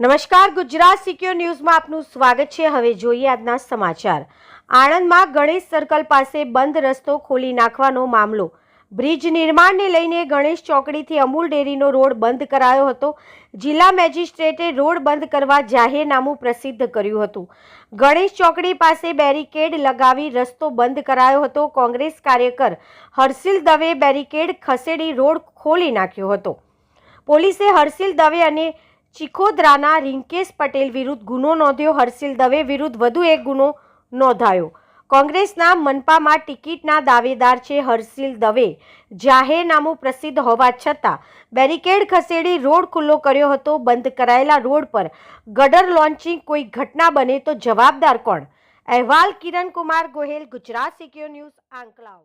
નમસ્કાર, ગુજરાત સિક્યોર ન્યૂઝમાં આપનું સ્વાગત છે। હવે જોઈએ આજના સમાચાર। આણંદમાં ગણેશ સર્કલ પાસે બંધ રસ્તો ખોલી નાખવાનો મામલો। બ્રિજ નિર્માણને લઈને ગણેશ ચોકડીથી અમૂલ ડેરીનો રોડ બંધ કરાયો હતો। જિલ્લા મેજિસ્ટ્રેટે રોડ બંધ કરવા જાહેરનામું પ્રસિદ્ધ કર્યું હતું। ગણેશ ચોકડી પાસે બેરિકેડ લગાવી રસ્તો બંધ કરાયો હતો। કોંગ્રેસ કાર્યકર હર્ષિલ દવે બેરિકેડ ખસેડી રોડ ખોલી નાખ્યો હતો। પોલીસે હર્ષિલ દવે અને ચિખોદરાના રિંકેશ પટેલ વિરુદ્ધ ગુનો નોંધ્યો। હર્ષિલ દવે વિરુદ્ધ વધુ એક ગુનો નોંધાયો। કોંગ્રેસના મનપામાં ટિકિટના દાવેદાર છે હર્ષિલ દવે। જાહેરનામું પ્રસિદ્ધ હોવા છતાં બેરિકેડ ખસેડી રોડ ખુલ્લો કર્યો હતો। બંધ કરાયેલા રોડ પર ગટર લોન્ચિંગ કોઈ ઘટના બને તો જવાબદાર કોણ? અહેવાલ કિરણ કુમાર ગોહેલ, ગુજરાત સિક્યોર ન્યૂઝ, આંકલાવ।